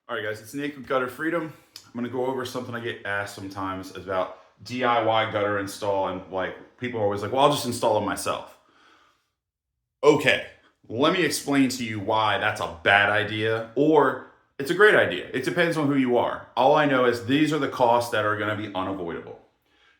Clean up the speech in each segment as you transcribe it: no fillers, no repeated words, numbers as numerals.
All right, guys, it's Nick with Gutter Freedom. I'm going to go over something I get asked sometimes about DIY gutter install, and people are always like, well, I'll just install it myself. Okay, let me explain to you why that's a bad idea or it's a great idea. It depends on who you are. All I know is these are the costs that are going to be unavoidable.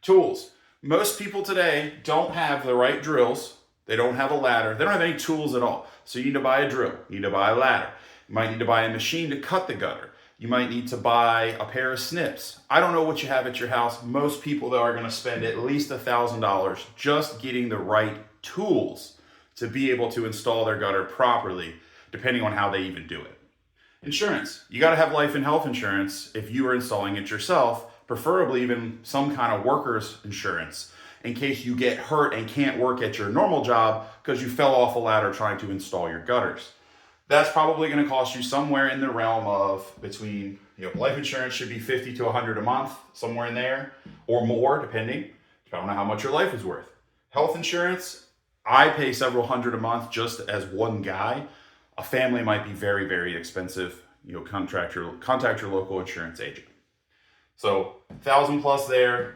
Tools. Most people today don't have the right drills. They don't have a ladder. They don't have any tools at all. So you need to buy a drill. You need to buy a ladder. You might need to buy a machine to cut the gutter. You might need to buy a pair of snips. I don't know what you have at your house. Most people, though, are going to spend at least $1,000 just getting the right tools to be able to install their gutter properly, depending on how they even do it. Insurance. You got to have life and health insurance if you are installing it yourself, preferably even some kind of workers insurance in case you get hurt and can't work at your normal job because you fell off a ladder trying to install your gutters. That's probably going to cost you somewhere in the realm of between, life insurance should be $50 to $100 a month, somewhere in there, or more, depending on how much your life is worth. Health insurance, I pay several hundred a month just as one guy. A family might be very, very expensive. Contact your local insurance agent. So 1,000 plus there.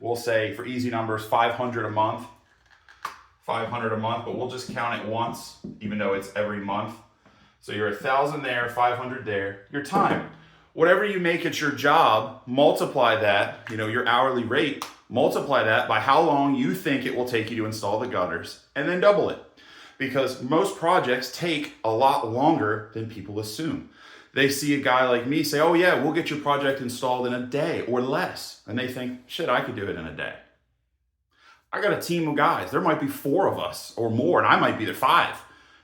We'll say for easy numbers, 500 a month. 500 a month, but we'll just count it once, even though it's every month. So you're 1,000 there, 500 there. Your time, whatever you make at your job, multiply that, your hourly rate, multiply that by how long you think it will take you to install the gutters, and then double it. Because most projects take a lot longer than people assume. They see a guy like me say, oh yeah, we'll get your project installed in a day or less. And they think, shit, I could do it in a day. I got a team of guys. There might be 4 of us or more, and I might be the 5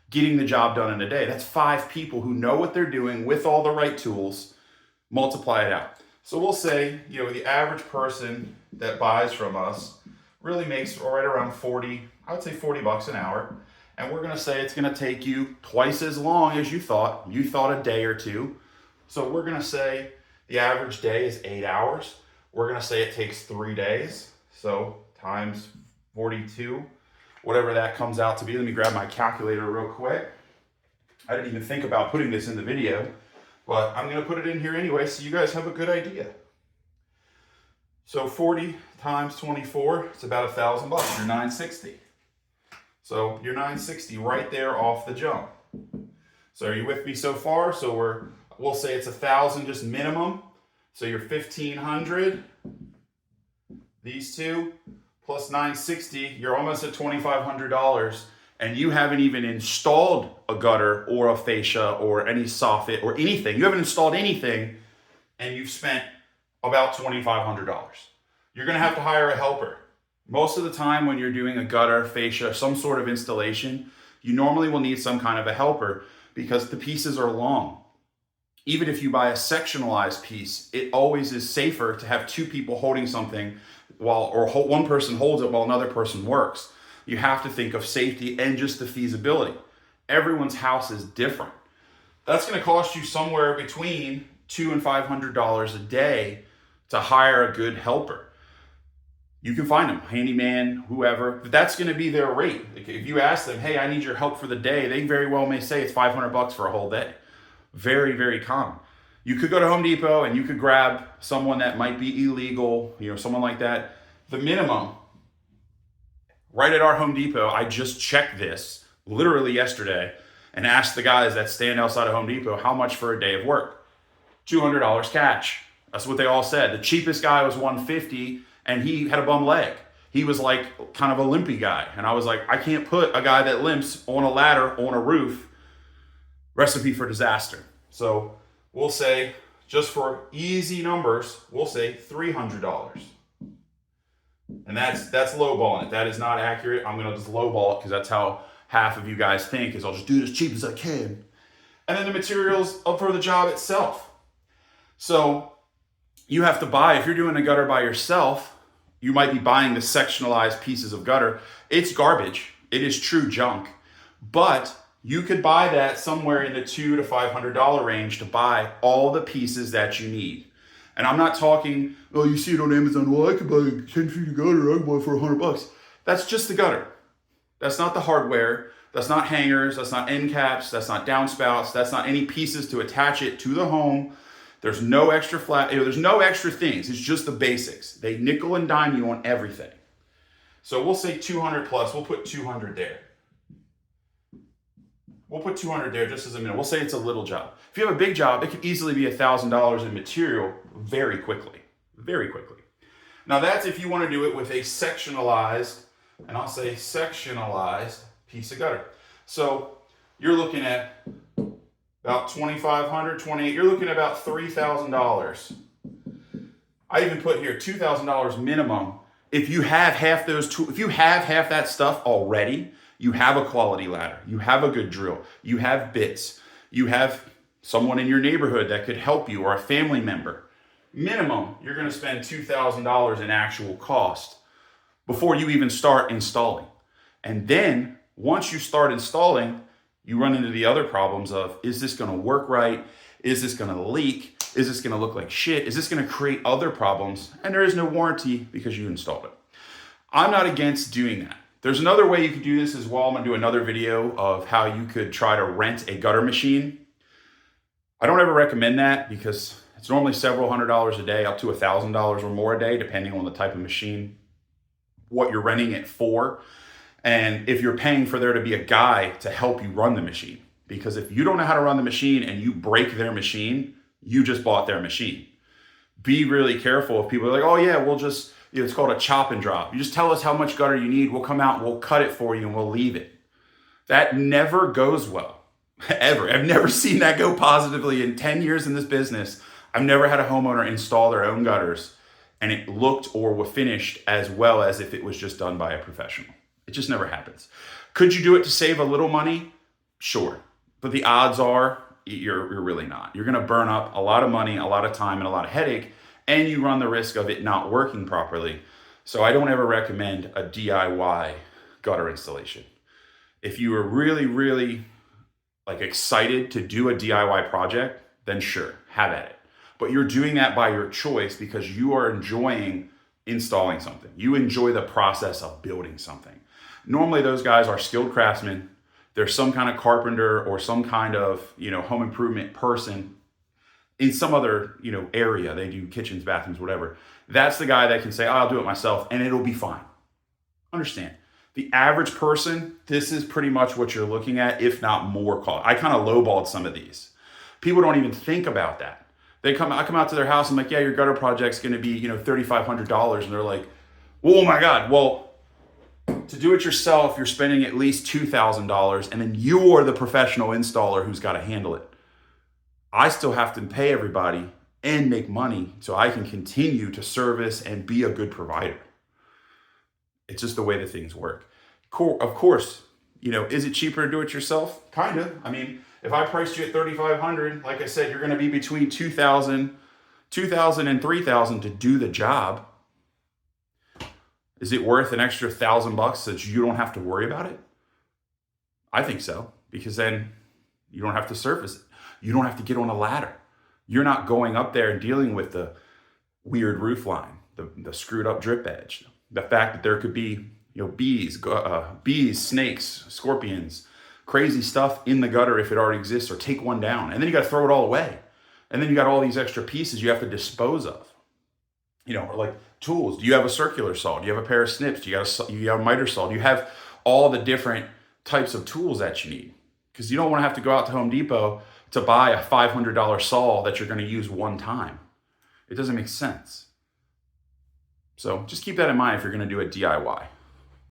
getting the job done in a day. That's 5 people who know what they're doing with all the right tools. Multiply it out. So we'll say, the average person that buys from us really makes right around 40, I would say $40 an hour. And we're going to say it's going to take you twice as long as you thought. You thought a day or two. So we're going to say the average day is 8 hours. We're going to say it takes 3 days. So times 42, whatever that comes out to be. Let me grab my calculator real quick. I didn't even think about putting this in the video, but I'm going to put it in here anyway so you guys have a good idea. So 40 times 24, it's about $1,000. You're $960. So you're $960 right there off the jump. So are you with me so far? So we'll say it's 1,000 just minimum. So you're 1,500. These two plus $960, you're almost at $2,500, and you haven't even installed a gutter or a fascia or any soffit or anything. You haven't installed anything, and you've spent about $2,500. You're going to have to hire a helper. Most of the time when you're doing a gutter, fascia, some sort of installation, you normally will need some kind of a helper because the pieces are long. Even if you buy a sectionalized piece, it always is safer to have 2 people holding something one person holds it while another person works. You have to think of safety and just the feasibility. Everyone's house is different. That's going to cost you somewhere between $200 and $500 a day to hire a good helper. You can find them, handyman, whoever, but that's going to be their rate. If you ask them, hey, I need your help for the day, they very well may say it's $500 for a whole day. Very, very common. You could go to Home Depot and you could grab someone that might be illegal, someone like that. The minimum, right at our Home Depot, I just checked this literally yesterday and asked the guys that stand outside of Home Depot how much for a day of work. $200 cash. That's what they all said. The cheapest guy was $150 and he had a bum leg. He was like kind of a limpy guy. And I was like, I can't put a guy that limps on a ladder on a roof. Recipe for disaster. So we'll say, just for easy numbers, we'll say $300. And that's lowballing it. That is not accurate. I'm going to just lowball it because that's how half of you guys think, is I'll just do it as cheap as I can. And then the materials for the job itself. So you have to buy, if you're doing a gutter by yourself, you might be buying the sectionalized pieces of gutter. It's garbage. It is true junk. But you could buy that somewhere in the $200 to $500 range to buy all the pieces that you need. And I'm not talking, oh, you see it on Amazon, well, I could buy 10 feet of gutter, I could buy it for $100. That's just the gutter. That's not the hardware. That's not hangers, that's not end caps, that's not downspouts, that's not any pieces to attach it to the home. There's no extra there's no extra things. It's just the basics. They nickel and dime you on everything. So we'll say 200 plus, we'll put 200 there. We'll put 200 there just as a minimum. We'll say it's a little job. If you have a big job, it could easily be $1,000 in material very quickly, very quickly. Now that's if you want to do it with a sectionalized, and I'll say sectionalized piece of gutter. So you're looking at about $2,500, $2,800, you're looking at about $3,000. I even put here $2,000 minimum. If you have half if you have half that stuff already, you have a quality ladder, you have a good drill, you have bits, you have someone in your neighborhood that could help you or a family member. Minimum, you're going to spend $2,000 in actual cost before you even start installing. And then once you start installing, you run into the other problems of, is this going to work right? Is this going to leak? Is this going to look like shit? Is this going to create other problems? And there is no warranty because you installed it. I'm not against doing that. There's another way you could do this as well. I'm going to do another video of how you could try to rent a gutter machine. I don't ever recommend that because it's normally several $100s a day, up to $1,000 or more a day, depending on the type of machine, what you're renting it for, and if you're paying for there to be a guy to help you run the machine. Because if you don't know how to run the machine and you break their machine, you just bought their machine. Be really careful if people are like, oh yeah, we'll just, it's called a chop and drop. You just tell us how much gutter you need, we'll come out and we'll cut it for you and we'll leave it. That never goes well, ever. I've never seen that go positively in 10 years in this business. I've never had a homeowner install their own gutters and it looked or was finished as well as if it was just done by a professional. It just never happens. Could you do it to save a little money? Sure. But the odds are you're really not. You're going to burn up a lot of money, a lot of time, and a lot of headache, and you run the risk of it not working properly. So I don't ever recommend a DIY gutter installation. If you are really, really like excited to do a DIY project, then sure, have at it. But you're doing that by your choice because you are enjoying installing something. You enjoy the process of building something. Normally those guys are skilled craftsmen. There's some kind of carpenter or some kind of, home improvement person in some other, area. They do kitchens, bathrooms, whatever. That's the guy that can say, I'll do it myself and it'll be fine. Understand. The average person, this is pretty much what you're looking at, if not more cost. I kind of lowballed some of these. People don't even think about that. I come out to their house and I'm like, yeah, your gutter project's going to be, $3,500. And they're like, oh my God. Well, to do it yourself, you're spending at least $2,000 and then you're the professional installer who's got to handle it. I still have to pay everybody and make money so I can continue to service and be a good provider. It's just the way that things work. Of course, is it cheaper to do it yourself? Kind of. I mean, if I priced you at $3,500, like I said, you're going to be between $2,000 and $3,000 to do the job. Is it worth an extra $1,000 so that you don't have to worry about it? I think so, because then you don't have to surface it. You don't have to get on a ladder. You're not going up there and dealing with the weird roof line, the screwed up drip edge, the fact that there could be bees, snakes, scorpions, crazy stuff in the gutter if it already exists, or take one down. And then you got to throw it all away. And then you got all these extra pieces you have to dispose of. Or like tools. Do you have a circular saw? Do you have a pair of snips? Do you have a miter saw? Do you have all the different types of tools that you need? Because you don't want to have to go out to Home Depot to buy a $500 saw that you're going to use one time. It doesn't make sense. So just keep that in mind if you're going to do a DIY.